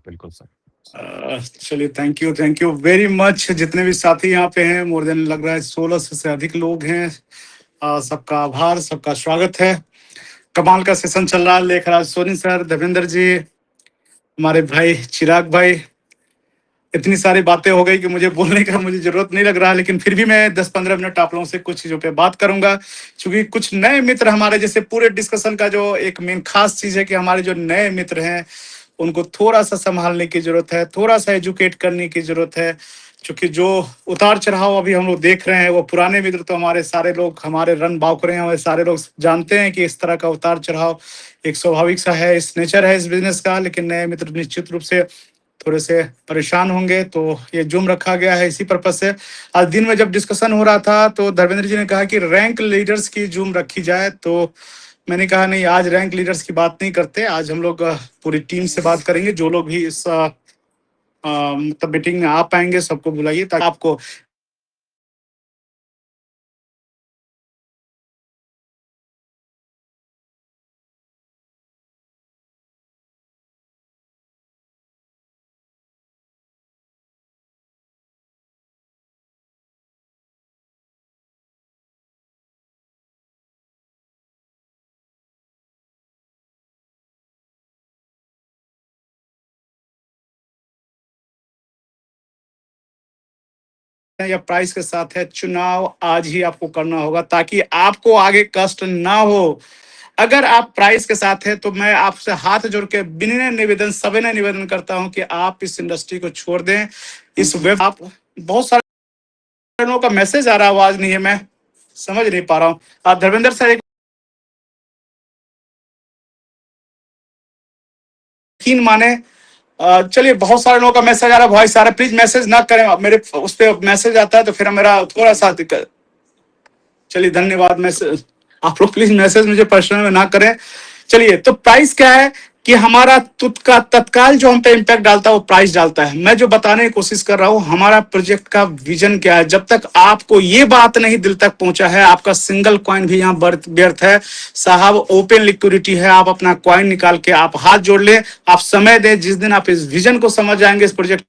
बिल्कुल सर। चलिए, thank you very much. जितने भी साथी यहाँ पे हैं, मोर देन लग रहा है 16 से अधिक लोग हैं। सबका आभार, सबका स्वागत है। कमाल का सेशन चल रहा है। लेखराज सोनी सर, देवेंद्र जी, हमारे भाई चिराग भाई, इतनी सारी बातें हो गई कि मुझे बोलने का मुझे जरूरत नहीं लग रहा है, लेकिन फिर भी मैं 10-15 मिनट आप लोगों से कुछ चीजों पे बात करूंगा। क्योंकि कुछ नए मित्र हमारे, जैसे पूरे डिस्कशन का जो एक मेन खास चीज है कि हमारे जो नए मित्र हैं उनको थोड़ा सा संभालने की जरूरत है, थोड़ा सा एजुकेट करने की जरूरत है। क्योंकि जो उतार चढ़ाव अभी हम लोग देख रहे हैं, वो पुराने मित्र तो हमारे सारे लोग, हमारे रन बाउकरे हैं, हमारे सारे लोग जानते हैं कि इस तरह का उतार चढ़ाव एक स्वाभाविक सा है, इस नेचर है इस बिजनेस का। लेकिन नए मित्र निश्चित रूप से थोड़े से परेशान होंगे, तो ये जूम रखा गया है इसी पर्पज से। आज दिन में जब डिस्कशन हो रहा था तो धर्मेंद्र जी ने कहा कि रैंक लीडर्स की जूम रखी जाए, तो मैंने कहा नहीं, आज रैंक लीडर्स की बात नहीं करते। आज हम लोग पूरी टीम से बात करेंगे। जो लोग भी इस मतलब मीटिंग में आ पाएंगे सबको बुलाइए, ताकि आपको या प्राइस के साथ है, चुनाव आज ही आपको करना होगा ताकि आपको आगे कष्ट ना हो। अगर आप प्राइस के साथ है तो मैं आपसे हाथ जोड़ के विनय निवेदन, सविनय निवेदन करता हूं कि आप इस इंडस्ट्री को छोड़ दें। इस वेब आप बहुत सारे लोगों का मैसेज आ रहा है, आवाज नहीं है, मैं समझ नहीं पा रहा हूँ। आप धर्मेंद्र सर एक यकीन माने, चलिए, बहुत सारे लोगों का मैसेज आ रहा है, भाई सारे प्लीज मैसेज ना करें। मेरे उस पर मैसेज आता है तो फिर मेरा थोड़ा सा दिक्कत। चलिए, धन्यवाद। मैसेज आप लोग प्लीज मैसेज मुझे पर्सनल में ना करें। चलिए, तो प्राइस क्या है कि हमारा तत्काल जो हम पे इम्पैक्ट डालता है वो प्राइस डालता है। मैं जो बताने की कोशिश कर रहा हूं, हमारा प्रोजेक्ट का विजन क्या है, जब तक आपको ये बात नहीं दिल तक पहुंचा है, आपका सिंगल कॉइन भी यहाँ व्यर्थ है साहब। ओपन लिक्विडिटी है, आप अपना कॉइन निकाल के आप हाथ जोड़ ले, आप समय दे। जिस दिन आप इस विजन को समझ जाएंगे, इस प्रोजेक्ट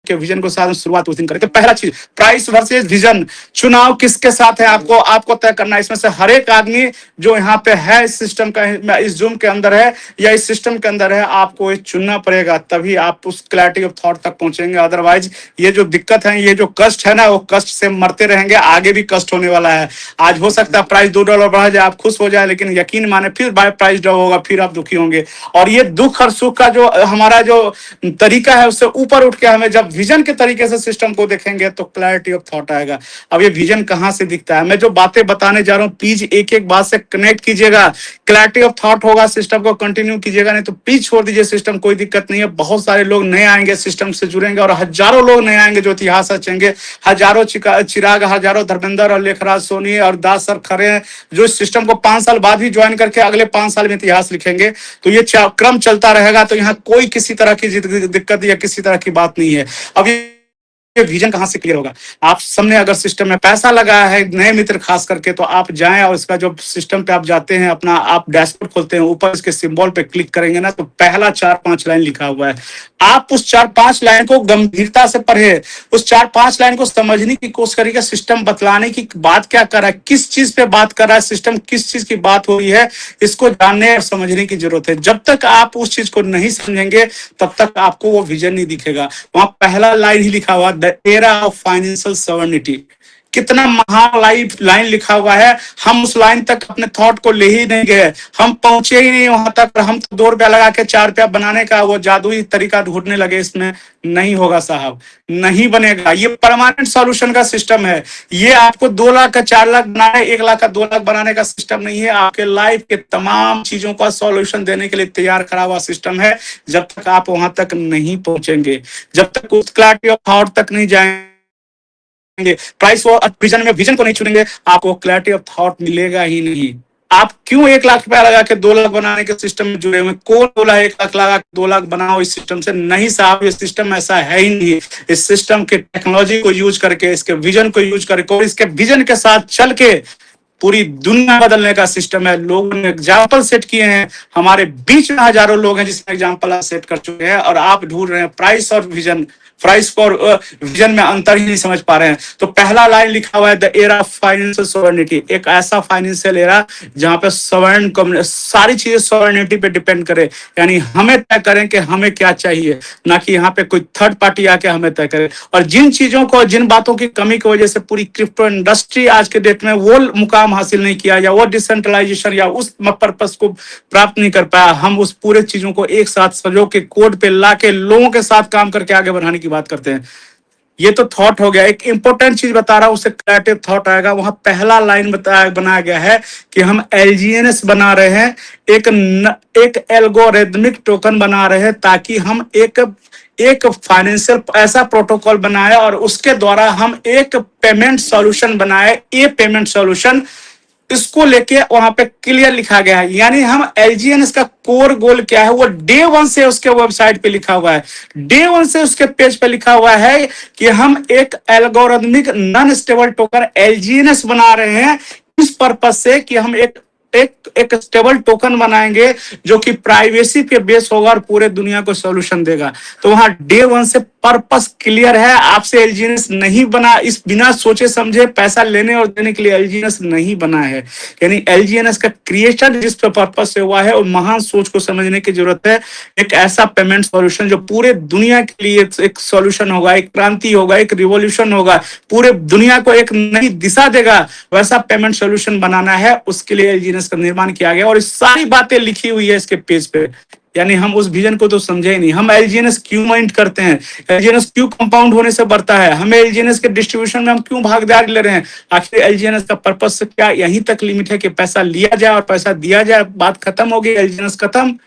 के विजन को साथ शुरुआत उस दिन करें। तो पहला चीज, प्राइस वर्सेस विजन। चुनाव किसके साथ है, आपको आपको तय करना है। इसमें से हर एक आदमी जो यहाँ पे है, इस सिस्टम का, इस जूम के अंदर है या इस सिस्टम के अंदर है, आपको ये चुनना पड़ेगा, तभी आप उस क्लैरिटी ऑफ थॉट तक पहुंचेंगे। अदरवाइज ये जो दिक्कत है, ये जो कष्ट है ना, वो कष्ट से मरते रहेंगे, आगे भी कष्ट होने वाला है। आज हो सकता है प्राइस $2 बढ़ा जाए, आप खुश हो जाए, लेकिन यकीन माने फिर बाय प्राइस डाउन होगा, फिर आप दुखी होंगे। और ये दुख और सुख का जो हमारा जो तरीका है, उससे ऊपर उठ के हमें जब विजन के तरीके से सिस्टम को देखेंगे तो क्लैरिटी ऑफ थॉट आएगा। अब ये विजन कहां से दिखता है, मैं जो बातें बताने जा रहा हूं, प्लीज एक एक बात से कनेक्ट कीजिएगा। क्लैरिटी ऑफ थॉट होगा, सिस्टम को कंटिन्यू कीजिएगा, नहीं तो प्लीज छोड़ दीजिए सिस्टम, कोई दिक्कत नहीं है। बहुत सारे लोग नए आएंगे, सिस्टम से जुड़ेंगे, और हजारों लोग नए आएंगे जो इतिहास रचेंगे। हजारों चिराग, हजारों धर्मेंद्र और लेखराज सोनी और दास सर खड़े हैं, जो इस सिस्टम को 5 साल बाद भी ज्वाइन करके अगले 5 साल में इतिहास लिखेंगे। तो ये क्रम चलता रहेगा। तो यहाँ कोई किसी तरह की दिक्कत या किसी तरह की बात नहीं है। अब विजन कहां से क्लियर होगा, आप सबने अगर सिस्टम में पैसा लगाया है, नए मित्र खास करके, तो आप जाएं और इसका जो सिस्टम पे आप जाते हैं, अपना आप डैशबोर्ड खोलते हैं, ऊपर इसके सिंबल पे क्लिक करेंगे ना, तो पहला 4-5 लाइन लिखा हुआ है। आप उस 4-5 लाइन को गंभीरता से पढ़े, उस 4-5 लाइन को समझने की कोशिश करिएगा। सिस्टम बतलाने की बात क्या कर रहा है, किस चीज पे बात कर रहा है, सिस्टम किस चीज की बात हो रही है, इसको जानने और समझने की जरूरत है। जब तक आप उस चीज को नहीं समझेंगे, तब तक आपको वो विजन नहीं दिखेगा। वहां पहला लाइन ही लिखा हुआ, the era of financial sovereignty. कितना महान लाइन लिखा हुआ है। हम उस लाइन तक अपने थॉट को ले ही नहीं गए, हम पहुंचे ही नहीं वहां तक। हम तो ₹2 लगा के ₹4 बनाने का वो जादुई तरीका ढूंढने लगे। इसमें नहीं होगा साहब, नहीं बनेगा। ये परमानेंट सॉल्यूशन का सिस्टम है। ये आपको 2 लाख का 4 लाख बनाने, 1 लाख का 2 लाख बनाने का सिस्टम नहीं है। आपके लाइफ के तमाम चीजों का सॉल्यूशन देने के लिए तैयार करा हुआ सिस्टम है। जब तक आप वहां तक नहीं पहुंचेंगे, जब तक उस क्लैरिटी ऑफ थॉट तक नहीं जाएंगे, प्राइस और विजन में विजन को नहीं चुनेंगे, आपको क्लैरिटी ऑफ थॉट मिलेगा ही नहीं। आप क्यों 1 लाख रुपया लगा के 2 लाख बनाने के सिस्टम में जुड़े हुए? कौन बोला 1 लाख लगा के 2 लाख बनाओ इस सिस्टम से? नहीं साहब, ये सिस्टम ऐसा है ही नहीं। इस सिस्टम के टेक्नोलॉजी को यूज करके, इसके विजन को यूज करके और इसके विजन के साथ चल के पूरी दुनिया बदलने का सिस्टम है। लोगों ने एग्जाम्पल सेट किए हैं, हमारे बीच में हजारों लोग हैं जिसने एग्जाम्पल सेट कर चुके हैं, और आप ढूंढ रहे हैं प्राइस और विजन, प्राइस और विजन में अंतर ही नहीं समझ पा रहे हैं। तो पहला लाइन लिखा हुआ है the era of financial sovereignty, एक ऐसा फाइनेंशियल एरा जहां पे सॉवरेन सारी चीजें सॉवरेनिटी पे डिपेंड करे, यानी हमें तय करें कि हमें क्या चाहिए, ना कि यहाँ पे कोई थर्ड पार्टी आके हमें तय करे। और जिन चीजों को, जिन बातों की कमी की वजह से पूरी क्रिप्टो इंडस्ट्री आज के डेट में वो मुकाम हासिल नहीं किया, या वो डिसेंट्रलाइजेशन या उस पर्पस को प्राप्त नहीं कर पाया, हम उस पूरे चीजों को एक साथ सजो के कोड पे ला के लोगों के साथ काम करके आगे बढ़ाने की बात करते हैं। ये तो थॉट हो गया। एक इंपॉर्टेंट चीज बता रहा हूं, उससे क्रिएटिव थॉट आएगा। वहां पहला लाइन बनाया गया है कि हम एलजीएनएस बना रहे हैं, एक एल्गोरिथमिक टोकन बना रहे हैं, ताकि हम एक फाइनेंशियल ऐसा प्रोटोकॉल बनाए और उसके द्वारा हम एक पेमेंट सॉल्यूशन बनाए। ये पेमेंट सॉल्यूशन, इसको लेके वहां पे क्लियर लिखा गया है, यानी हम एलजीएनएस का कोर गोल क्या है वो डे वन से उसके वेबसाइट पे लिखा हुआ है, डे वन से उसके पेज पे लिखा हुआ है कि हम एक एल्गोरिथमिक नॉन स्टेबल टोकन एलजीएनएस बना रहे हैं, इस पर्पज से कि हम एक स्टेबल टोकन बनाएंगे जो कि प्राइवेसी पे बेस होगा और पूरे दुनिया को सॉल्यूशन देगा। तो वहां डे वन से पर्पस क्लियर है, आपसे एलजीएनएस नहीं बना, इस बिना सोचे समझे पैसा लेने और देने के लिए एलजीएनएस नहीं बना है। यानी एलजीएनएस का क्रिएशन जिस पे पर्पस से हुआ है और महान सोच को समझने की जरूरत है। एक ऐसा पेमेंट सॉल्यूशन जो पूरे दुनिया के लिए एक सॉल्यूशन होगा, एक क्रांति होगा, एक रिवॉल्यूशन होगा, पूरे दुनिया को एक नई दिशा देगा, वैसा पेमेंट सॉल्यूशन बनाना है। उसके लिए एलजीएनएस का निर्माण किया गया और सारी बातें लिखी हुई है इसके पेज पे। यानी हम उस विजन को तो समझे ही नहीं। हम एलजीएनएस क्यों माइंट करते हैं, एलजीएनएस क्यों कंपाउंड होने से बढ़ता है, हमें एलजीएनएस के डिस्ट्रीब्यूशन में हम क्यों भागीदारी ले रहे हैं, आखिर एलजीएनएस का पर्पस क्या यहीं तक लिमिट है कि पैसा लिया जाए और पैसा दिया जाए, बात खत्म हो गई, एलजीएनएस खत्म?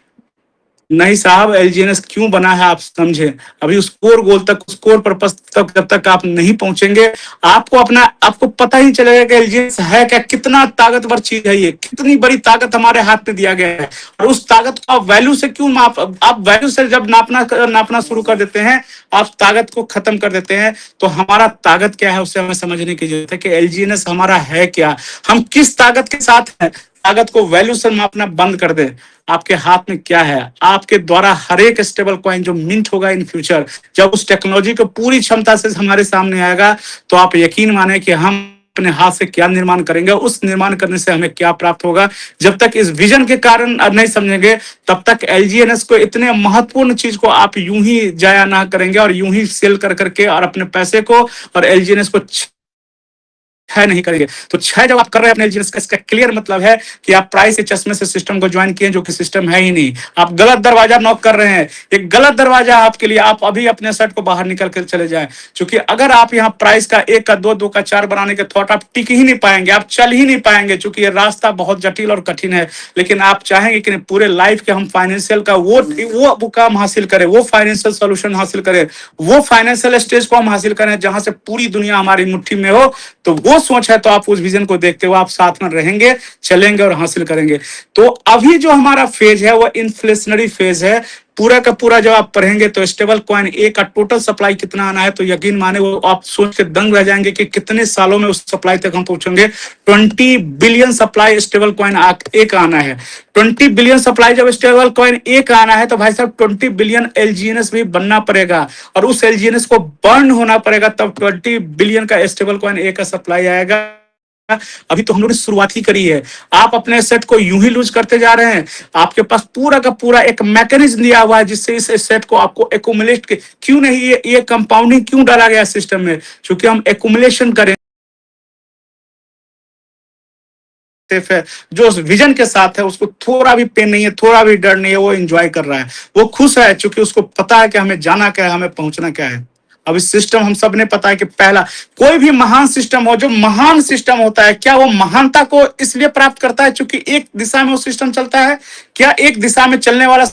नहीं साहब, एलजीएनएस क्यों बना है आप समझे। अभी उस कोर गोल तक, उस कोर पर्पस तक जब तक आप नहीं पहुंचेंगे, आपको पता ही चलेगा कि एलजीएनएस है क्या, कितना ताकतवर चीज है ये, कितनी बड़ी ताकत हमारे हाथ में दिया गया है। और उस ताकत को आप वैल्यू से क्यों आप वैल्यू से जब नापना शुरू कर देते हैं, आप ताकत को खत्म कर देते हैं। तो हमारा ताकत क्या है उससे हमें समझने की जरूरत है कि एलजीएनएस हमारा है क्या, हम किस ताकत के साथ हैं। ताकत को वैल्यू से मापना बंद कर दे। आपके हाथ में क्या है, आपके द्वारा हर एक स्टेबल कॉइन जो मिंट होगा इन फ्यूचर, जब उस टेक्नोलॉजी को पूरी क्षमता से हमारे सामने आएगा, तो आप यकीन माने कि हम अपने हाथ से क्या निर्माण करेंगे, उस निर्माण करने से हमें क्या प्राप्त होगा। जब तक इस विजन के कारण नहीं समझेंगे, तब तक एलजीएनएस को, इतने महत्वपूर्ण चीज को आप यूं ही जाया ना करेंगे और यूं ही सेल कर करके और अपने पैसे को और एलजीएनएस को है नहीं करेंगे। तो छह जब आप कर रहे हैं अपने एलजीएनएस का, इसका क्लियर मतलब है कि आप प्राइस के चश्मे से सिस्टम को ज्वाइन किए, जो कि सिस्टम है ही नहीं। आप गलत दरवाजा नॉक कर रहे हैं, एक गलत दरवाजा आपके लिए। आप अभी अपने सेट को बाहर निकल कर चले जाएं, क्योंकि अगर आप यहाँ प्राइस का 1 का 2, 2 का 4 बनाने के थॉट, आप टिक ही नहीं पाएंगे, आप चल ही नहीं पाएंगे, क्योंकि ये रास्ता बहुत जटिल और कठिन है। लेकिन आप चाहेंगे कि पूरे लाइफ के हम फाइनेंशियल का वो मुकाम हासिल करें, वो फाइनेंशियल सोल्यूशन हासिल करें, वो फाइनेंशियल स्टेज को हम हासिल करें जहां से पूरी दुनिया हमारी मुट्ठी में हो। तो वो सोच है, तो आप उस विजन को देखते हुए आप साथ में रहेंगे, चलेंगे और हासिल करेंगे। तो अभी जो हमारा फेज है वो इन्फ्लेशनरी फेज है। पूरा का पूरा जब आप पढ़ेंगे तो स्टेबल कॉइन ए का टोटल सप्लाई कितना आना है, तो यकीन माने वो आप सोच के दंग रह जाएंगे कि कितने सालों में उस सप्लाई तक हम पहुंचेंगे। 20 बिलियन सप्लाई स्टेबल कॉइन ए का आना है। 20 बिलियन सप्लाई जब स्टेबल कॉइन ए का आना है, तो भाई साहब 20 बिलियन एलजीएनएस भी बनना पड़ेगा और उस एलजीएनएस को बर्न होना पड़ेगा, तब 20 बिलियन का स्टेबल कॉइन ए का सप्लाई आएगा। अभी तो हम लोगों ने शुरुआत ही करी है। आप अपने सेट को यूं ही लूज करते जा रहे हैं। आपके पास पूरा का पूरा एक मैकेनिज्म दिया हुआ है जिससे इस सेट को आपको एकुमुलेट, क्यों नहीं ये कंपाउंडिंग क्यों डाला गया सिस्टम में, क्योंकि हम एकुमुलेशन करें। है जो उस विजन के साथ है, उसको थोड़ा भी पेन नहीं है, थोड़ा भी डर नहीं है, वो एंजॉय कर रहा है, वो खुश है, क्योंकि उसको पता है कि हमें जाना क्या है, हमें पहुंचना क्या है। अब इस सिस्टम हम सब ने पता है कि पहला कोई भी महान सिस्टम हो, जो महान सिस्टम होता है, क्या वो महानता को इसलिए प्राप्त करता है क्योंकि एक दिशा में वो सिस्टम चलता है? क्या एक दिशा में चलने वाला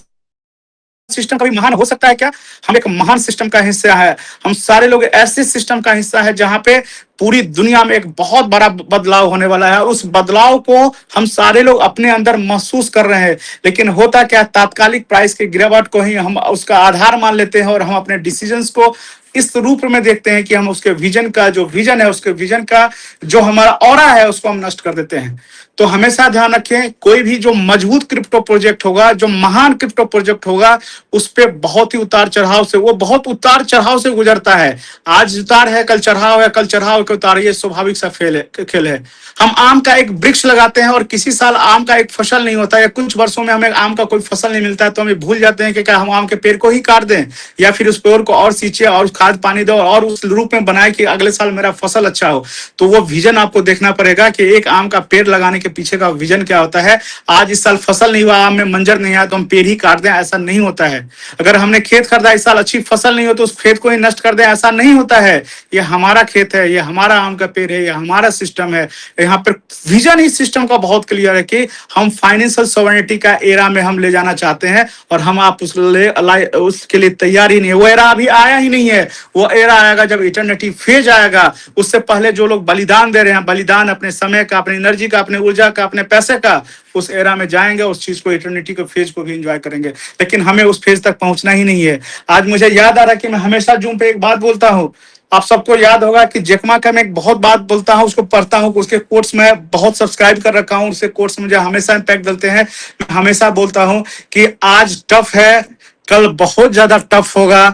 सिस्टम कभी महान हो सकता है क्या? हम एक महान सिस्टम का हिस्सा है। हम सारे लोग ऐसे सिस्टम का हिस्सा है जहां पे पूरी दुनिया में एक बहुत बड़ा बदलाव होने वाला है। उस बदलाव को हम सारे लोग अपने अंदर महसूस कर रहे हैं। लेकिन होता क्या, तात्कालिक प्राइस के गिरावट को ही हम उसका आधार मान लेते हैं और हम अपने डिसीजंस को इस रूप में देखते हैं कि हम उसके विजन का जो विजन है, उसके विजन का जो हमारा ऑरा है, उसको हम नष्ट कर देते हैं। तो हमेशा ध्यान रखें, कोई भी जो मजबूत क्रिप्टो प्रोजेक्ट होगा, जो महान क्रिप्टो प्रोजेक्ट होगा, उस पे बहुत ही उतार चढ़ाव से, वो बहुत उतार चढ़ाव से गुजरता है। आज उतार है, कल चढ़ाव है, कल चढ़ाव के उतार, ये स्वाभाविक सा खेल है। हम आम का एक वृक्ष लगाते हैं और किसी साल आम का एक फसल नहीं होता, या कुछ वर्षों में हमें आम का कोई फसल नहीं मिलता है, तो हमें भूल जाते हैं कि क्या हम आम के पेड़ को ही काट दें, या फिर उस पेड़ को और सींचे और खाद पानी दो और उस रूप में बनाए कि अगले साल मेरा फसल अच्छा हो। तो वो विजन आपको देखना पड़ेगा कि एक आम का पेड़ लगाने के पीछे का विजन क्या होता है। आज इस साल फसल नहीं हुआ, आम में मंजर नहीं आया, तो हम पेड़ ही काट दें, ऐसा नहीं होता है। अगर हमने खेत खरीदा, इस साल अच्छी फसल नहीं हो, तो उस खेत को ही नष्ट कर दें, ऐसा नहीं होता है। ये हमारा खेत है, ये हमारा आम का पेड़ है, ये हमारा सिस्टम है। यहाँ पर विजन इस सिस्टम का बहुत क्लियर है कि हम फाइनेंशियल सॉवरेनिटी का एरा में हम ले जाना चाहते हैं, और हम आप उसके लिए तैयार ही नहीं है। वो एरा अभी आया ही नहीं है। वो एरा आएगा जब इटर्निटी फेज आएगा। उससे पहले जो लोग बलिदान दे रहे हैं, बलिदान अपने समय का, अपनी एनर्जी का, अपने ऊर्जा का, अपने पैसे का, उस एरा में जाएंगे, उस चीज को, इटर्निटी के फेज को भी एंजॉय करेंगे। लेकिन हमें उस फेज तक पहुंचना ही नहीं है। आज मुझे याद आ रहा है कि मैं हमेशा जूम पे एक बात बोलता हूँ। आप सबको याद होगा कि जैकमा का मैं एक बहुत बात बोलता हूँ, उसको पढ़ता हूँ, उसके कोट्स में बहुत सब्सक्राइब कर रखा हूँ, उसके कोट्स मुझे हमेशा इम्पैक्ट देते हैं। मैं हमेशा बोलता हूँ कि आज टफ है, कल बहुत ज्यादा टफ होगा।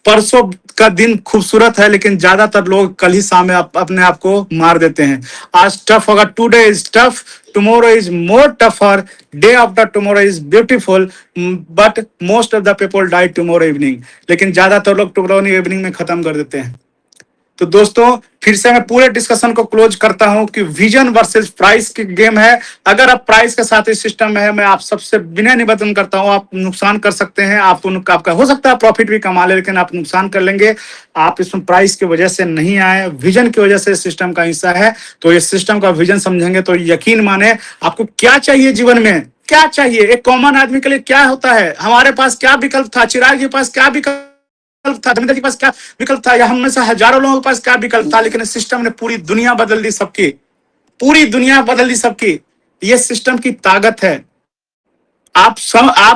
परसों का दिन खूबसूरत है, लेकिन ज्यादातर लोग कल ही सामने अपने आप को मार देते हैं। आज टफ होगा, today is tough, tomorrow is more tougher, day after tomorrow is beautiful, but most of the people die tomorrow evening. लेकिन ज्यादातर लोग टुमारो इवनिंग में खत्म कर देते हैं। तो दोस्तों, फिर से मैं पूरे डिस्कशन को क्लोज करता हूं कि विजन वर्सेस प्राइस की गेम है। अगर आप प्राइस के साथ इस सिस्टम में है, मैं आप सबसे विनय निवेदन करता हूं, आप नुकसान कर सकते हैं। आपका हो सकता है प्रॉफिट भी कमा ले, लेकिन आप नुकसान कर लेंगे। आप इसमें प्राइस की वजह से नहीं आए, विजन की वजह से सिस्टम का हिस्सा है। तो इस सिस्टम का विजन समझेंगे तो यकीन माने, आपको क्या चाहिए जीवन में, क्या चाहिए, एक कॉमन आदमी के लिए क्या होता है। हमारे पास क्या विकल्प था, चिराग के पास क्या विकल्प था, धर्मेंद्र के पास क्या विकल्प था, या हम में से हजारों लोगों के पास क्या विकल्प था। लेकिन इस सिस्टम ने पूरी दुनिया बदल दी सबकी, पूरी दुनिया बदल दी सबकी। ये सिस्टम की ताकत है। आप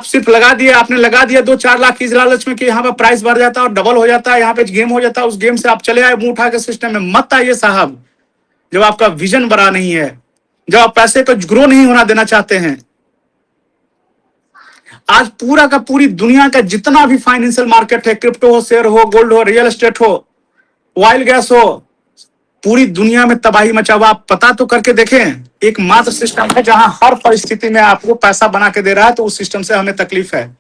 सिर्फ लगा दिए, आपने लगा दिया 2-4 लाख की इस लालच में कि यहाँ पे प्राइस बढ़ जाता है और डबल हो जाता है, यहाँ पे गेम हो जाता है। उस गेम से आप चले आए मुंह उठा के सिस्टम में, मत आइए साहब। जब आपका विजन बड़ा नहीं है, जब आप पैसे को ग्रो नहीं होना देना चाहते हैं। आज पूरा का पूरी दुनिया का जितना भी फाइनेंशियल मार्केट है, क्रिप्टो हो, शेयर हो, गोल्ड हो, रियल एस्टेट हो, ऑयल गैस हो, पूरी दुनिया में तबाही मचा हुआ। आप पता तो करके देखें, एक मात्र सिस्टम है जहां हर परिस्थिति में आपको पैसा बना के दे रहा है, तो उस सिस्टम से हमें तकलीफ है।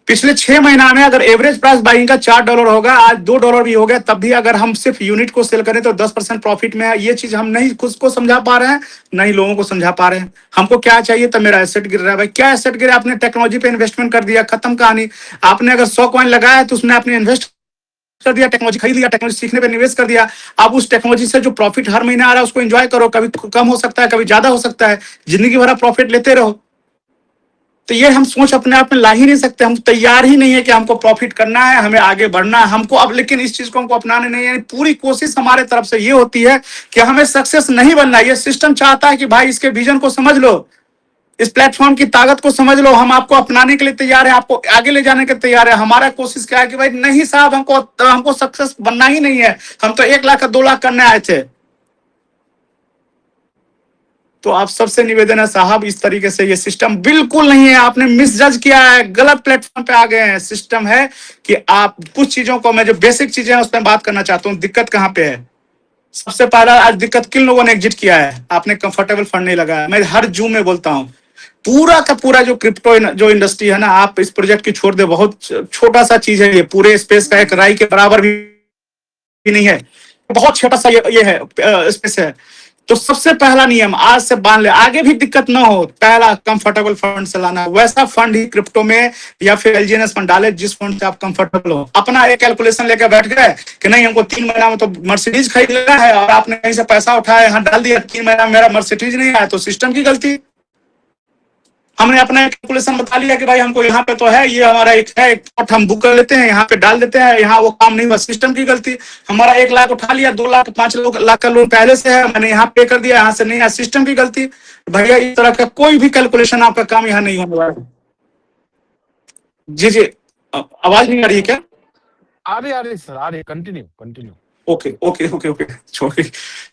पिछले 6 महीना में अगर एवरेज प्राइस बाइंग का $4 होगा, आज $2 भी हो गया, तब भी अगर हम सिर्फ यूनिट को सेल करें तो 10% प्रॉफिट में है। ये चीज हम नहीं खुद को समझा पा रहे हैं, नहीं लोगों को समझा पा रहे हैं। हमको क्या चाहिए, तो मेरा एसेट गिर रहा है। भाई क्या एसेट गिरा, आपने टेक्नोलॉजी पे इन्वेस्टमेंट कर दिया, खत्म कहानी। आपने अगर 100 कॉइन लगाया है, तो उसमें आपने इन्वेस्ट कर दिया, टेक्नोलॉजी खरीद लिया, टेक्नोलॉजी सीखने पे निवेश कर दिया। अब उस टेक्नोलॉजी से जो प्रॉफिट हर महीने आ रहा है, उसको एंजॉय करो। कभी कम हो सकता है, कभी ज्यादा हो सकता है, जिंदगी भर प्रॉफिट लेते रहो। तो ये हम सोच अपने आप में ला ही नहीं सकते। हम तैयार ही नहीं है कि हमको प्रॉफिट करना है, हमें आगे बढ़ना है हमको अब। लेकिन इस चीज को हमको अपनाने नहीं है। पूरी कोशिश हमारे तरफ से ये होती है कि हमें सक्सेस नहीं बनना है। ये सिस्टम चाहता है कि भाई इसके विजन को समझ लो, इस प्लेटफॉर्म की ताकत को समझ लो। हम आपको अपनाने के लिए तैयार है, आपको आगे ले जाने के तैयार है। हमारा कोशिश क्या है कि भाई नहीं साहब, हमको सक्सेस बनना ही नहीं है। हम तो 1 लाख 2 लाख करने आए थे। तो आप सबसे निवेदन है साहब, इस तरीके से ये सिस्टम बिल्कुल नहीं है। आपने मिसजज किया है, गलत प्लेटफॉर्म पे आ गए हैं। सिस्टम है कि आप कुछ चीजों को, मैं जो बेसिक चीजें हैं उस पर बात करना चाहता हूँ। दिक्कत कहाँ पे है? सबसे पहला, आज दिक्कत किन लोगों ने एग्जिट किया है? आपने कंफर्टेबल फंड नहीं लगाया। मैं हर जूम में बोलता हूँ, पूरा का पूरा जो क्रिप्टो जो इंडस्ट्री है ना, आप इस प्रोजेक्ट की छोड़ दे, बहुत छोटा सा चीज है ये, पूरे स्पेस का एक राई के बराबर भी नहीं है। बहुत छोटा सा ये है, स्पेस है। तो सबसे पहला नियम आज से बांध ले, आगे भी दिक्कत ना हो। पहला, कंफर्टेबल फंड से लाना। वैसा फंड ही क्रिप्टो में या फिर एलजीएनएस फंड डाले जिस फंड से आप कंफर्टेबल हो। अपना एक कैलकुलेशन लेकर बैठ गए कि नहीं हमको 3 महीना में तो मर्सिडीज खरीदना है, और आपने कहीं से पैसा उठाया, यहाँ डाल दिया, 3 महीना में मेरा मर्सिडीज नहीं आया, तो सिस्टम की गलती। हमने अपना कैलकुलेशन बता लिया कि भाई हमको यहाँ पे तो है, ये हमारा एक है, एक प्लॉट हम बुक कर लेते हैं, यहाँ पे डाल देते हैं, यहाँ वो काम नहीं हुआ, सिस्टम की गलती। हमारा 1 लाख उठा लिया, 2 लाख 5 लाख का लोन पहले से है, मैंने यहाँ पे कर दिया, यहाँ से नहीं है, सिस्टम की गलती। भैया इस तरह का कोई भी कैलकुलेशन आपका काम यहाँ नहीं होने वाला। जी जी, आवाज नहीं आ रही है क्या? आ रही सर, आ रही, continue continue. Okay okay okay okay, sorry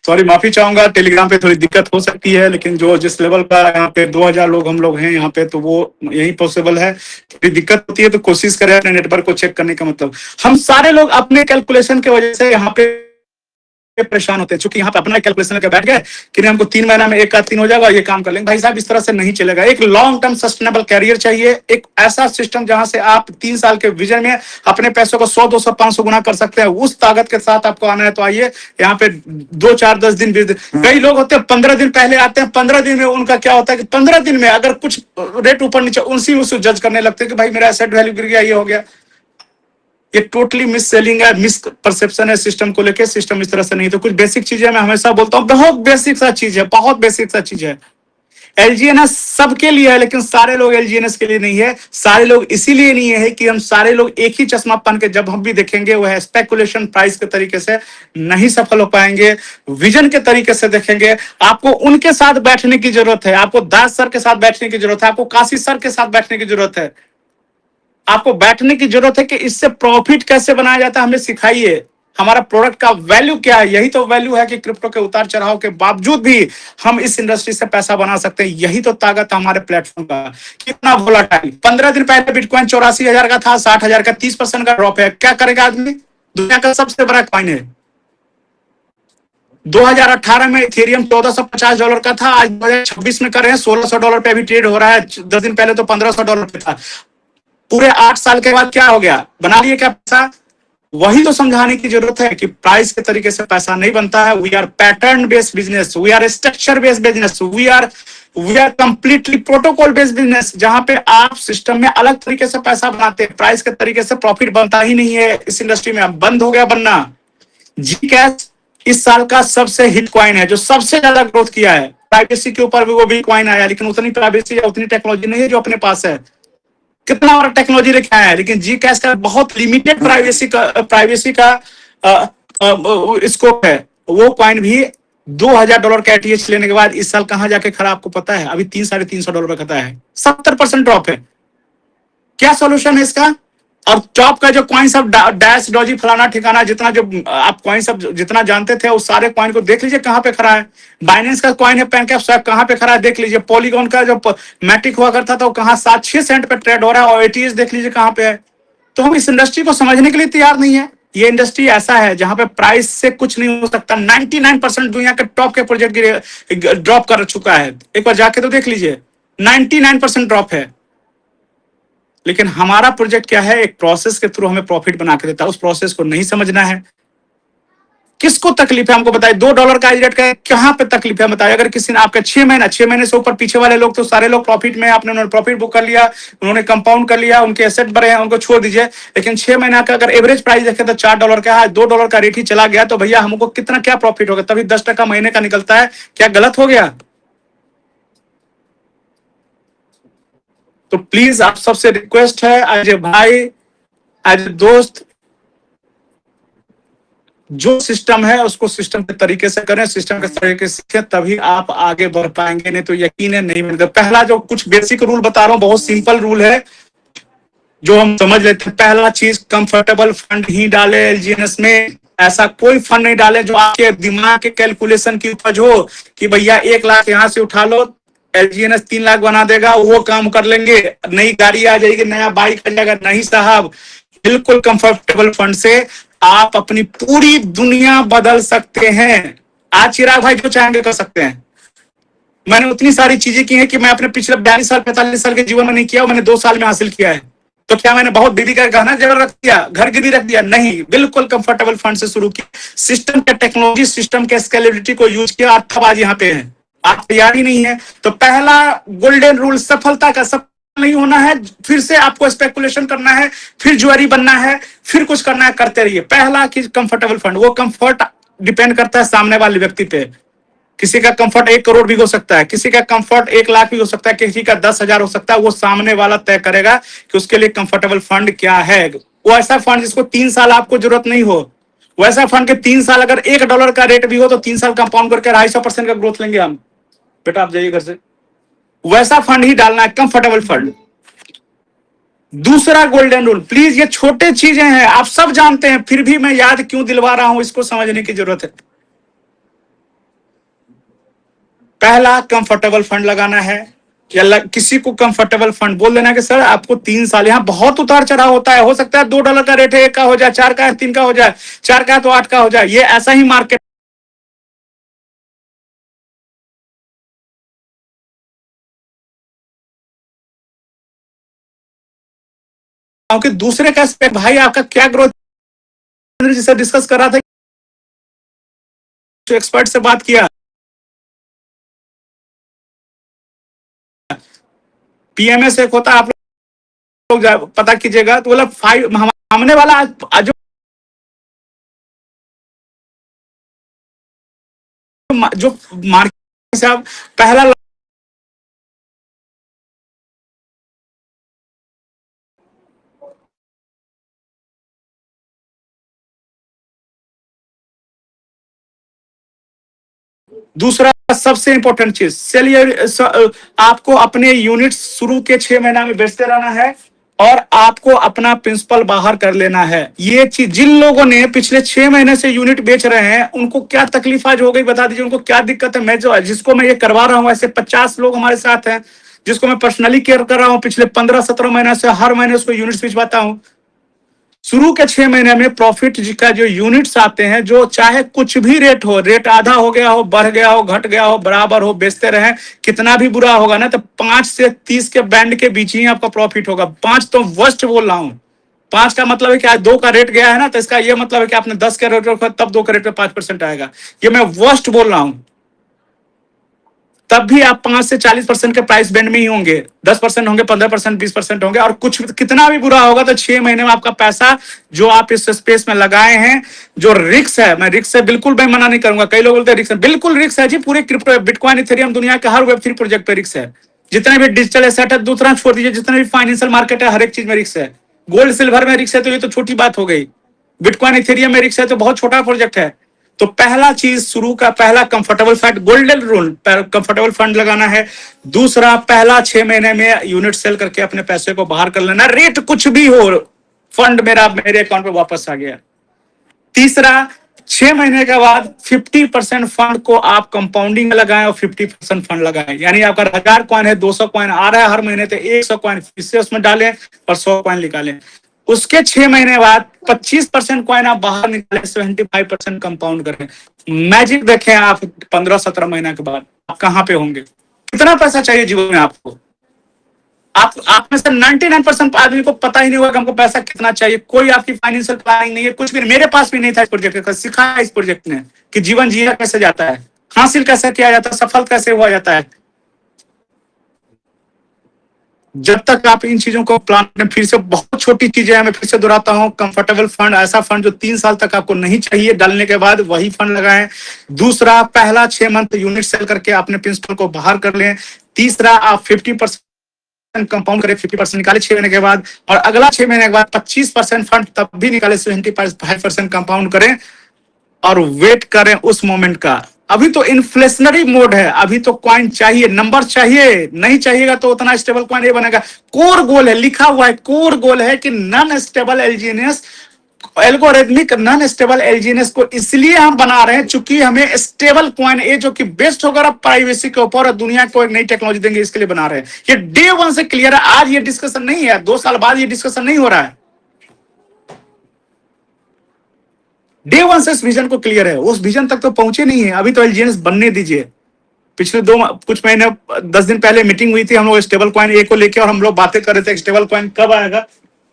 sorry, माफी चाहूंगा, टेलीग्राम पे थोड़ी दिक्कत हो सकती है, लेकिन जो जिस लेवल का यहाँ पे 2000 लोग हम लोग हैं यहाँ पे, तो वो यही पॉसिबल है। थोड़ी दिक्कत होती है तो कोशिश करें अपने नेटवर्क को चेक करने का। मतलब हम सारे लोग अपने कैलकुलेशन की वजह से यहाँ पे परेशान होते हैं, क्योंकि यहाँ पे अपना कैलकुलेशन लेकर बैठ गए कि नहीं हमको 3 महीना में 1 का 3 हो जाएगा, ये काम कर लेंगे। भाई साहब, इस तरह से नहीं चलेगा। एक लॉन्ग टर्म सस्टेनेबल कैरियर चाहिए, एक ऐसा सिस्टम जहां से आप 3 साल के विजन में अपने पैसों को 100 200 500 गुना कर सकते हैं। उस ताकत के साथ आपको आना है तो आइए यहाँ पे 2 4 10 दिन। कई लोग होते हैं 15 दिन पहले आते हैं, 15 दिन में उनका क्या होता है कि 15 दिन में अगर कुछ रेट ऊपर नीचे, उसी में उसको जज करने लगते हैं कि भाई मेरा एसेट वैल्यू गिर गया, ये हो गया। ये टोटली मिस सेलिंग है, मिस परसेप्शन है सिस्टम को लेके। सिस्टम इस तरह से नहीं। तो कुछ बेसिक चीजें मैं हमेशा बोलता हूँ, बहुत बेसिक सा चीज है, बहुत बेसिक सा चीज है। एलजीएनएस सबके लिए है, लेकिन सारे लोग एलजीएनएस के लिए नहीं है। सारे लोग इसीलिए नहीं है कि हम सारे लोग एक ही चश्मा पहन के जब हम भी देखेंगे वह स्पेकुलेशन प्राइस के तरीके से नहीं सफल हो पाएंगे। विजन के तरीके से देखेंगे। आपको उनके साथ बैठने की जरूरत है, आपको दास सर के साथ बैठने की जरूरत है, आपको काशी सर के साथ बैठने की जरूरत है। आपको बैठने की जरूरत है कि इससे प्रॉफिट कैसे बनाया जाता है, हमें सिखाइए। हमारा प्रोडक्ट का वैल्यू क्या है। यही तो वैल्यू है कि क्रिप्टो के उतार चढ़ाव के बावजूद भी हम इस इंडस्ट्री से पैसा बना सकते हैं। यही तो ताकत है हमारे प्लेटफॉर्म का। कितना वोलाटाइल, 15 दिन पहले बिटकॉइन 84,000 का था, 60,000 का, 30% का ड्रॉप है। क्या करेगा आदमी? दुनिया का सबसे बड़ा कॉइन है। 2018 में इथेरियम $1450 का था, आज 2026 में कर रहे हैं $1600 पे अभी ट्रेड हो रहा है। 10 दिन पहले तो $1500 पे था। पूरे 8 साल के बाद क्या हो गया? बना लिए क्या पैसा? वही तो समझाने की जरूरत है कि प्राइस के तरीके से पैसा नहीं बनता है। We are pattern based business, we are structure based business, we are completely protocol based business, जहां पे आप सिस्टम में अलग तरीके से पैसा बनाते हैं। प्राइस के तरीके से प्रॉफिट बनता ही नहीं है इस इंडस्ट्री में, अब बंद हो गया बनना। जी कैश इस साल का सबसे हिट कॉइन है, जो सबसे ज्यादा ग्रोथ किया है। प्राइवेसी के ऊपर भी वो भी कॉइन आया, लेकिन उतनी प्राइवेसी या उतनी टेक्नोलॉजी नहीं है जो अपने पास है। कितना बड़ा टेक्नोलॉजी लेके आया है, लेकिन जी कैश का बहुत लिमिटेड प्राइवेसी का स्कोप है। वो कॉइन भी $2,000 का एटीएच लेने के बाद इस साल कहां जाके खड़ा आपको पता है? अभी $300-350 पे खाता है, 70% ड्रॉप है। क्या सोल्यूशन है इसका? और टॉप का जो कॉइन सब डैश डॉजी फलाना ठिकाना, जितना जो आप कॉइन सब जितना जानते थे, उस सारे कॉइन को देख लीजिए कहां पे खड़ा है। बाइनेंस का कॉइन है पैनकैप स्वैप, कहां पे खड़ा है देख लीजिए। पॉलीगॉन का जो मैटिक हुआ करता था वो कहां 7-6 सेंट पे ट्रेड हो रहा है, और एटीएस देख लीजिए कहां पे है। तो हम इस इंडस्ट्री को समझने के लिए तैयार नहीं है। ये इंडस्ट्री ऐसा है जहां पे प्राइस से कुछ नहीं हो सकता। 99% दुनिया के टॉप के प्रोजेक्ट ड्रॉप कर चुका है, एक बार जाके तो देख लीजिए। 99% ड्रॉप है। लेकिन हमारा प्रोजेक्ट क्या है? एक प्रोसेस के थ्रू हमें प्रॉफिट बना के देता है। उस प्रोसेस को नहीं समझना है। किसको तकलीफ है हमको बताइए। $2 का रेट का कहां पे तकलीफ है बताइए। अगर किसी ने आपका 6 महीने से ऊपर पीछे वाले लोग तो सारे लोग प्रॉफिट में, आपने उन्होंने प्रॉफिट बुक कर लिया, उन्होंने कंपाउंड कर लिया, उनके एसेट बढ़े हैं, उनको छोड़ दीजिए। लेकिन 6 महीना का अगर एवरेज प्राइस देखें तो $4 का है, $2 का रेट ही चला गया, तो भैया हमको कितना क्या प्रॉफिट होगा? तभी 10% महीने का निकलता है। क्या गलत हो गया? तो प्लीज आप सबसे रिक्वेस्ट है, एज ए भाई, एज ए दोस्त, जो सिस्टम है उसको सिस्टम के तरीके से करें, सिस्टम के तरीके से सीखें, तभी आप आगे बढ़ पाएंगे। नहीं तो यकीन है नहीं मिलता। पहला जो कुछ बेसिक रूल बता रहा हूं, बहुत सिंपल रूल है जो हम समझ लेते हैं। पहला चीज, कंफर्टेबल फंड ही डाले एलजीएनएस में। ऐसा कोई फंड नहीं डाले जो आपके दिमाग के कैलकुलेशन की उपज हो कि भैया 1 लाख यहां से उठा लो, एलजीएनएस 3 लाख बना देगा, वो काम कर लेंगे, नई गाड़ी आ जाएगी, नया बाइक आ जाएगा। नहीं साहब, बिल्कुल कंफर्टेबल फंड से आप अपनी पूरी दुनिया बदल सकते हैं। आज चिराग भाई जो चाहेंगे कर सकते हैं। मैंने उतनी सारी चीजें की हैं कि मैं अपने पिछले 42 साल 45 साल के जीवन में नहीं किया, मैंने 2 साल में हासिल किया है। तो क्या मैंने बहुत बीवी का गहना जेवर रख दिया, घर गिरवी रख दिया? नहीं, बिल्कुल कंफर्टेबल फंड से शुरू किया। सिस्टम के टेक्नोलॉजी, सिस्टम के स्केलेबिलिटी को यूज किया, और तब आज यहाँ पे हैं। आप तैयार ही नहीं है। तो पहला गोल्डन रूल, सफलता का सफल नहीं होना है, फिर से आपको स्पेकुलेशन करना है, फिर ज्वेलरी बनना है, फिर कुछ करना है, करते रहिए। पहला कि कंफर्टेबल फंड, वो कंफर्ट डिपेंड करता है सामने वाले व्यक्ति पे। किसी का कंफर्ट 1 करोड़ भी हो सकता है, किसी का कंफर्ट 1 लाख भी हो सकता है, किसी का 10,000 हो सकता है। वो सामने वाला तय करेगा कि उसके लिए कंफर्टेबल फंड क्या है। वो ऐसा फंड जिसको 3 साल आपको जरूरत नहीं हो, वैसा फंड के 3 साल अगर $1 का रेट भी हो तो 3 साल कंपाउंड करके 250% का ग्रोथ लेंगे हम। बेटा आप जाइए घर से। वैसा फंड ही डालना है, कंफर्टेबल फंड। दूसरा गोल्डन रूल, प्लीज ये छोटे चीजें हैं, आप सब जानते हैं, फिर भी मैं याद क्यों दिलवा रहा हूं, इसको समझने की जरूरत है। पहला, कंफर्टेबल फंड लगाना है, या किसी को कंफर्टेबल फंड बोल देना कि सर आपको 3 साल, यहां बहुत उतार चढ़ाव होता है, हो सकता है $2 का रेट है, 1 का हो जाए, 4 का है, 3 का हो जाए, 4 का है तो 8 का हो जाए, ये ऐसा ही मार्केट। क्योंकि दूसरे का एस्पेक्ट, भाई आपका क्या ग्रोथ, जिससे डिस्कस कर रहा था, जो एक्सपर्ट से बात किया, पीएमएस एक होता है, आप लोग पता कीजिएगा, तो बोला 5, हमने वाला जो जो मार्केट से आप पहला, दूसरा सबसे इंपॉर्टेंट चीज, चलिए, आपको अपने यूनिट शुरू के 6 महीना में बेचते रहना है, और आपको अपना प्रिंसिपल बाहर कर लेना है। ये चीज जिन लोगों ने पिछले 6 महीने से यूनिट बेच रहे हैं, उनको क्या तकलीफ आज हो गई बता दीजिए, उनको क्या दिक्कत है। मैं जो जिसको मैं ये करवा रहा हूं, ऐसे 50 लोग हमारे साथ हैं, जिसको मैं पर्सनली केयर कर रहा हूं, पिछले 15-17 महीने से हर महीने उसको यूनिट भिजवाता हूं। शुरू के 6 महीने में प्रॉफिट का जो यूनिट्स आते हैं, जो चाहे कुछ भी रेट हो, रेट आधा हो गया हो, बढ़ गया हो, घट गया हो, बराबर हो, बेचते रहे, कितना भी बुरा होगा ना, तो 5 से 30 के बैंड के बीच ही आपका प्रॉफिट होगा। 5 तो वर्स्ट बोल रहा हूं। 5 का मतलब है कि आज 2 का रेट गया है ना, तो इसका यह मतलब है कि आपने 10 के रेट रखा, तब 2 के रेट पे 5% आएगा। ये मैं वर्स्ट बोल रहा हूं। तब भी आप 5 से 40% के प्राइस बैंड में ही होंगे, 10% होंगे, 15%, 20% होंगे, और कुछ कितना भी बुरा होगा तो 6 महीने में आपका पैसा जो आप इस स्पेस में लगाए हैं, जो रिक्स है, मैं रिक्स से बिल्कुल मैं मना नहीं करूंगा। कई लोग बोलते हैं रिक्स है, बिल्कुल रिक्स है जी। पूरे क्रिप्टो, बिटकॉइन, इथेरियम, दुनिया के हर वेब 3 प्रोजेक्ट पे रिक्स है। जितने भी डिजिटल एसेट है, दूसरा छोड़ दीजिए, जितने भी फाइनेंशियल मार्केट है, हर एक चीज में रिक्स है। गोल्ड सिल्वर में रिक्स है तो ये तो छोटी बात हो गई, बिटकॉइन इथेरियम में रिक्स है तो बहुत छोटा प्रोजेक्ट है। तो पहला चीज, शुरू का पहला comfortable fund, golden rule, comfortable fund लगाना है। दूसरा, पहला 6 महीने में यूनिट सेल करके अपने पैसे को बाहर कर लेना, रेट कुछ भी हो, फंड मेरे अकाउंट पे वापस आ गया। तीसरा, 6 महीने के बाद 50% फंड को आप कंपाउंडिंग में लगाएं और 50% फंड लगाएं। यानी आपका 1000 कॉइन है, 200 कॉइन आ रहा है हर महीने, तो 100 कॉइन इससे उसमें डालें और 100 कॉइन निकालें। उसके 6 महीने बाद 25% कॉइन आप बाहर निकालें, 75% कंपाउंड करें। मैजिक देखें आप 15-17 महीने के बाद आप कहां पे होंगे। कितना पैसा चाहिए जीवन में आपको? आप में से 99% आदमी को पता ही नहीं होगा कि हमको पैसा कितना चाहिए। कोई आपकी फाइनेंशियल प्लानिंग नहीं है, कुछ भी। मेरे पास भी नहीं था इस प्रोजेक्ट का, सिखाया इस प्रोजेक्ट ने कि जीवन जिया कैसे जाता है, हासिल कैसे किया जाता है, सफल कैसे हुआ जाता है। जब तक आप इन चीजों को प्लान में, फिर से बहुत छोटी चीजें हैं, मैं फिर से दोहराता हूं, कंफर्टेबल फंड, ऐसा फंड जो 3 साल तक आपको नहीं चाहिए, डालने के बाद वही फंड लगाएं। दूसरा, पहला 6 मंथ यूनिट सेल करके अपने प्रिंसिपल को बाहर कर लें। तीसरा, आप 50% कंपाउंड करें, 50% निकाले 6 महीने के बाद, और अगला 6 महीने के बाद 25% फंड तब भी निकाले, 75% कंपाउंड करें, और वेट करें उस मोमेंट का। अभी तो इन्फ्लेशनरी मोड है, अभी तो कॉइन चाहिए, नंबर चाहिए, नहीं चाहिएगा तो उतना स्टेबल कॉइन नहीं बनेगा। कोर गोल है, लिखा हुआ है, कोर गोल है कि non stable एलजीएनएस, algorithmic non stable एलजीएनएस को इसलिए हम बना रहे हैं चूंकि हमें स्टेबल कॉइन ए जो कि बेस्ड होगा प्राइवेसी के ऊपर और दुनिया को एक नई टेक्नोलॉजी देंगे, इसके लिए बना रहे हैं। ये डे 1 से क्लियर है। आज ये डिस्कशन नहीं है, 2 साल बाद ये डिस्कशन नहीं हो रहा है। डे 1 से इस विजन को क्लियर है, उस विजन तक तो पहुंचे नहीं है, अभी तो एलजीएनएस बनने दीजिए। पिछले कुछ महीने, 10 दिन पहले मीटिंग हुई थी हम लोग स्टेबल कॉइन ए को लेके, और हम लोग बातें कर रहे थे स्टेबल कॉइन कब आएगा।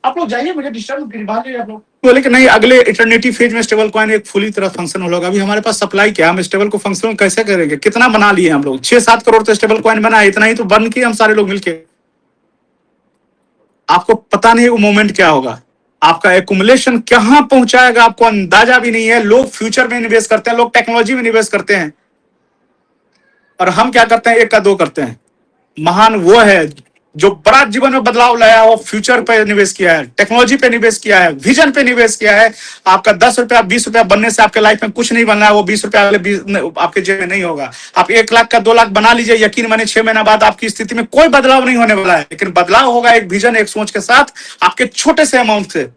आप लोग जाइए, मुझे डिस्टर्ब भाग आप लोग बोले कि नहीं, अगले इटर्निटी फेज में स्टेबल कॉइन एक फुली तरह फंक्शनल होगा। अभी हमारे पास सप्लाई क्या, हम स्टेबल को फंक्शनल कैसे करेंगे? कितना बना लिए हम लोग, 6-7 करोड़ तो स्टेबल कॉइन बना है, इतना ही तो बन किए हम सारे लोग मिलके। आपको पता नहीं वो मोमेंट क्या होगा, आपका एकुमुलेशन कहां पहुंचाएगा, आपको अंदाजा भी नहीं है। लोग फ्यूचर में निवेश करते हैं, लोग टेक्नोलॉजी में निवेश करते हैं, और हम क्या करते हैं, 1 का 2 करते हैं। महान वो है जो बड़ा जीवन में बदलाव लाया वो फ्यूचर पे निवेश किया है, टेक्नोलॉजी पे निवेश किया है, विजन पे निवेश किया है। आपका 10 रुपया 20 रुपया बनने से आपके लाइफ में कुछ नहीं बनना है, वो 20 रुपया अगले आपके जेब में नहीं होगा। आप 1 लाख का 2 लाख बना लीजिए, यकीन माने 6 महीना बाद आपकी स्थिति में कोई बदलाव नहीं होने वाला है, लेकिन बदलाव होगा एक विजन, एक सोच के साथ, आपके छोटे से अमाउंट से।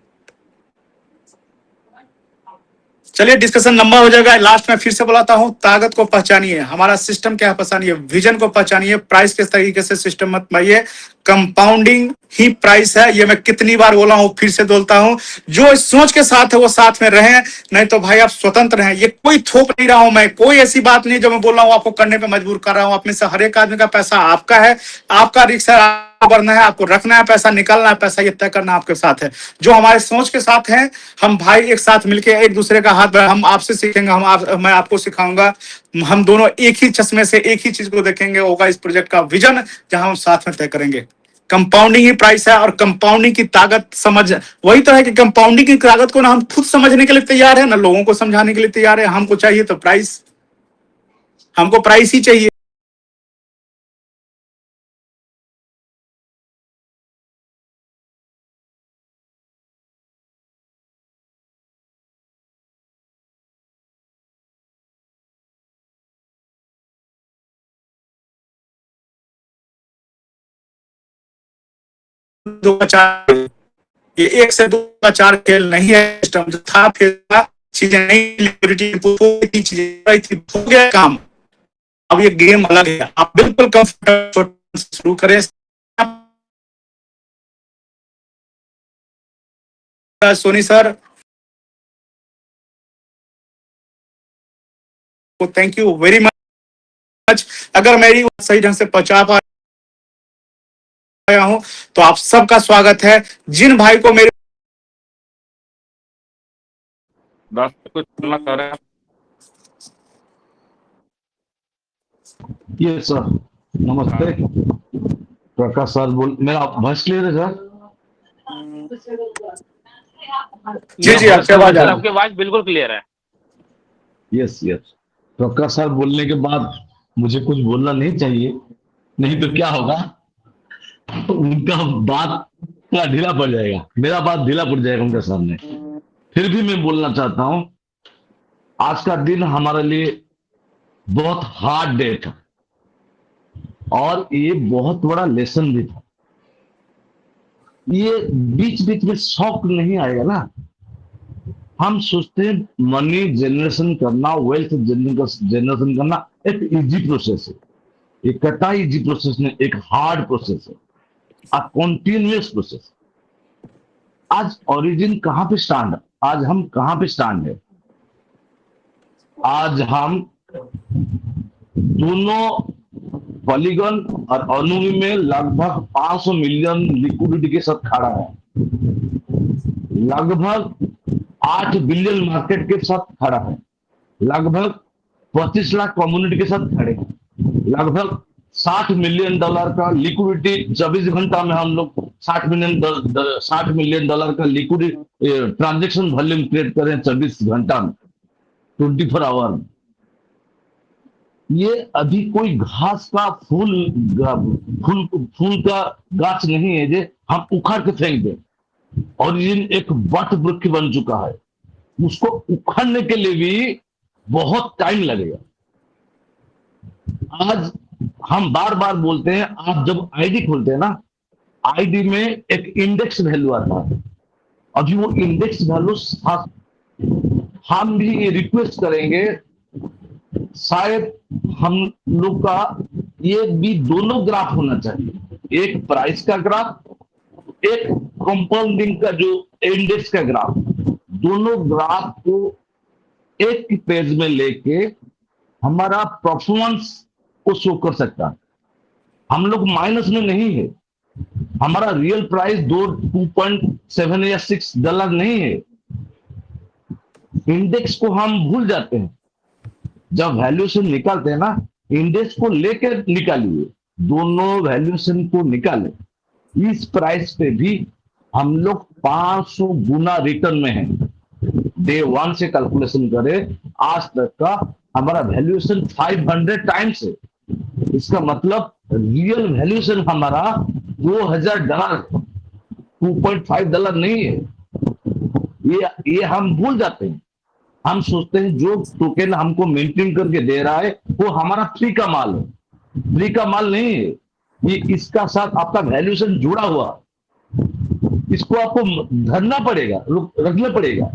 चलिए डिस्कशन लंबा हो जाएगा, लास्ट में फिर से बुलाता हूं, ताकत को पहचानिए, हमारा सिस्टम क्या है पहचानिए, विजन को पहचानिए, प्राइस किस तरीके से सिस्टम मत पाइए, कंपाउंडिंग ही प्राइस है। ये मैं कितनी बार बोला हूं, फिर से बोलता हूं, जो इस सोच के साथ है वो साथ में रहें, नहीं तो भाई आप स्वतंत्र हैं। ये कोई थोप नहीं रहा हूं मैं, कोई ऐसी बात नहीं जो मैं बोल रहा हूं आपको करने पे मजबूर कर रहा हूं। आप में से हर एक आदमी का पैसा आपका है, आपका रिस्क है, बढ़ना है, आपको रखना है पैसा, निकालना है पैसा, ये तय करना आपके साथ है। जो हमारे सोच के साथ हैं, हम भाई एक साथ मिलके एक दूसरे का हाथ, हम आपसे सीखेंगे, मैं आपको सिखाऊंगा, हम दोनों एक ही चश्मे से एक ही चीज को देखेंगे, होगा इस प्रोजेक्ट का विजन, जहां हम साथ में तय करेंगे। कंपाउंडिंग ही प्राइस है, और कंपाउंडिंग की ताकत समझ वही तो है कि कंपाउंडिंग की ताकत को ना हम खुद समझने के लिए तैयार है, ना लोगों को समझाने के लिए तैयार है। हमको चाहिए तो प्राइस, हमको प्राइस ही चाहिए। दो का चार, ये 1 से 2 का 4 खेल नहीं है। सिस्टम जो था फिर था, चीजें नहीं, लिक्विडिटी चीजें थी, हो गया काम। अब ये गेम अलग है, आप बिल्कुल कंफर्टेबल शुरू करें। सोनी सर को थैंक यू वेरी मच। अगर मेरी सही ढंग से पहुंचा पाया हूं तो आप सबका स्वागत है। जिन भाई को मेरे कुछ बोलना चाह रहे हैं? ये सर नमस्ते, प्रकाश सर बोल, मेरा वॉइस क्लियर है सर? जी जी आपकी आवाज आ रही है। आपकी आवाज बिल्कुल क्लियर है। यस यस, प्रकाश सर बोलने के बाद मुझे कुछ बोलना नहीं चाहिए, नहीं तो क्या होगा, उनका बात थोड़ा ढीला पड़ जाएगा, मेरा बात ढीला पड़ जाएगा उनके सामने। फिर भी मैं बोलना चाहता हूं, आज का दिन हमारे लिए बहुत हार्ड डे था, और ये बहुत बड़ा लेसन भी था। ये बीच बीच में शौक नहीं आएगा ना। हम सोचते हैं मनी जनरेशन करना, वेल्थ जनरेशन करना एक इजी प्रोसेस है, एक कटा इजी प्रोसेस नहीं, एक हार्ड प्रोसेस है, a continuous प्रोसेस। आज ओरिजिन कहां पे स्टैंड, आज हम कहां पे स्टैंड है? आज हम दोनों पॉलीगन और अनुमी में लगभग 500 मिलियन लिक्विडिटी के साथ खड़ा है, लगभग 8 बिलियन मार्केट के साथ खड़ा है, लगभग 25 लाख कम्युनिटी के साथ खड़े हैं, लगभग $60 मिलियन का लिक्विडिटी 24 घंटा में हम लोग $60 मिलियन का लिक्विडिटी ट्रांजेक्शन वॉल्यूम क्रिएट करें 24 घंटा में, 24 आवर में। ये अभी कोई घास का फूल का गाछ नहीं है जो हम उखाड़ के फेंक दें। ओरिजिन एक वट वृक्ष बन चुका है, उसको उखाड़ने के लिए भी बहुत टाइम लगेगा। आज हम बार बार बोलते हैं, आप जब आईडी खोलते हैं ना, आईडी में एक इंडेक्स वैल्यू आता है, अभी वो इंडेक्स वैल्यू हम भी ये रिक्वेस्ट करेंगे, शायद हम लोग का ये भी दोनों ग्राफ होना चाहिए, एक प्राइस का ग्राफ, एक कंपाउंडिंग का जो इंडेक्स का ग्राफ, दोनों ग्राफ को एक पेज में लेके हमारा परफॉर्मेंस को शो कर सकता है। हम लोग माइनस में नहीं है, हमारा रियल प्राइस 2.7 या $6 नहीं है। इंडेक्स को हम भूल जाते हैं, जब वैल्यूएशन निकालते हैं ना, इंडेक्स को लेकर निकालिए, दोनों वैल्यूएशन को निकालें। इस प्राइस पे भी हम लोग 500 गुना रिटर्न में हैं। डे 1 से कैलकुलेशन करें आज तक का हमारा वैल्यूएशन 500 टाइम्स है। इसका मतलब रियल वैल्यूएशन हमारा $2000, $2.5 नहीं है। ये हम भूल जाते हैं। हम सोचते हैं जो टोकन हमको मेंटेन करके दे रहा है वो हमारा फ्री का माल है। फ्री का माल नहीं है ये, इसका साथ आपका वैल्यूएशन जुड़ा हुआ, इसको आपको धरना पड़ेगा, रखना पड़ेगा।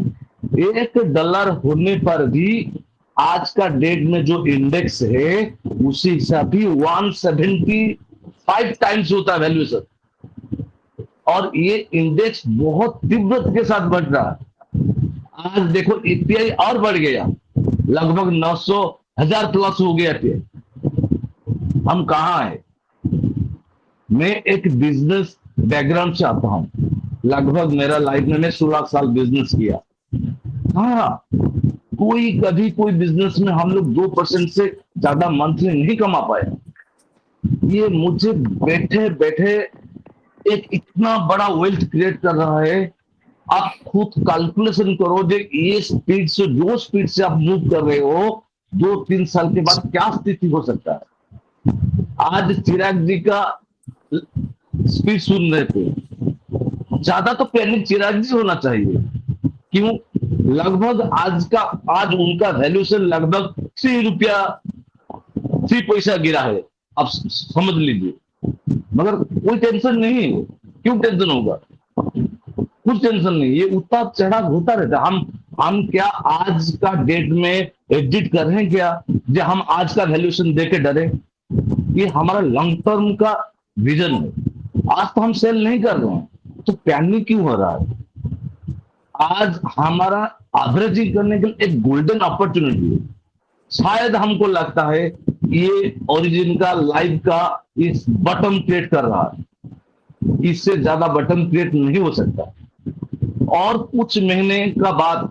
$1 होने पर भी आज का डेट में जो इंडेक्स है उसी हिसाब ही 175 टाइम्स होता है वैल्यूएशन, और ये इंडेक्स बहुत तीव्रता के साथ बढ़ रहा है। आज देखो एपीआई और बढ़ गया, लगभग 900,000 प्लस हो गया एपीआई। हम कहाँ है? मैं एक बिजनेस बैकग्राउंड से आता हूं, लगभग मेरा लाइफ में मैं 16 साल बिजनेस किया। हाँ, कभी कोई बिजनेस में हम लोग 2% से ज्यादा मंथली नहीं कमा पाए। ये मुझे बैठे बैठे एक इतना बड़ा वेल्थ क्रिएट कर रहा है। आप खुद कैलकुलेशन करो, ये स्पीड से, जो स्पीड से आप मूव कर रहे हो, 2-3 साल के बाद क्या स्थिति हो सकता है। आज चिराग जी का स्पीड सुन रहे थे, ज्यादा तो पैनिक चिराग जी होना चाहिए। क्यों? लगभग आज उनका वैल्यूएशन लगभग ₹3 गिरा है। आप समझ लीजिए, मगर कोई टेंशन नहीं है। क्यों टेंशन होगा? कुछ टेंशन नहीं, ये उतार चढ़ाव होता रहता है। हम क्या आज का डेट में एग्जिट कर रहे हैं क्या, जो हम आज का वैल्यूएशन देके डरे? ये हमारा लॉन्ग टर्म का विजन है। आज तो हम सेल नहीं कर रहे हैं, तो पैनिक क्यों हो रहा है? आज हमारा एवरेजिंग करने के लिए एक गोल्डन अपॉर्चुनिटी है। शायद हमको लगता है ये ओरिजिन का लाइव का इस बटन क्रिएट कर रहा है, इससे ज्यादा बटन क्रिएट नहीं हो सकता। और कुछ महीने का बाद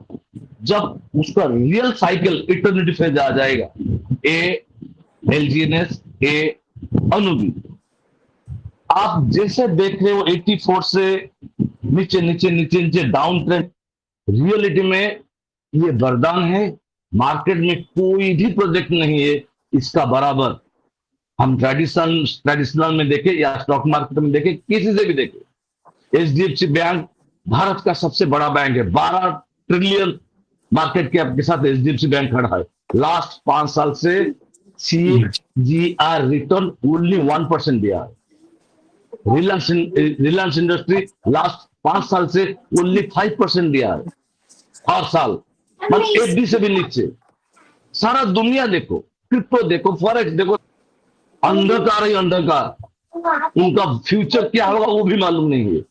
जब उसका रियल साइकिल इटर्निटी फेज आ जाएगा, LGNS, अनुबी, आप जैसे देख रहे हो 84 से नीचे नीचे नीचे नीचे डाउन ट्रेंड, रियलिटी में ये वरदान है। मार्केट में कोई भी प्रोजेक्ट नहीं है इसका बराबर। हम ट्रेडिशनल में देखें या स्टॉक मार्केट में देखें, किसी से भी देखें, HDFC बैंक भारत का सबसे बड़ा बैंक है। 12 ट्रिलियन मार्केट कैप के साथ HDFC बैंक खड़ा है। लास्ट 5 साल से CAGR रिटर्न ओनली 1% दिया है। रिलायंस इंडस्ट्री लास्ट 5 साल से ओनली 5% दिया है हर साल, मतलब FD से भी नीचे। सारा दुनिया देखो, क्रिप्टो देखो, फॉरेक्स देखो, अंधकार ही अंधकार। उनका फ्यूचर क्या होगा वो भी मालूम नहीं है,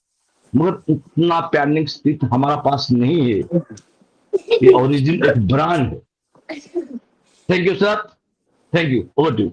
मगर उतना पैनिक स्थिति हमारा पास नहीं है। ये ओरिजिन एक ब्रांड है। Thank you sir, thank you, over to you.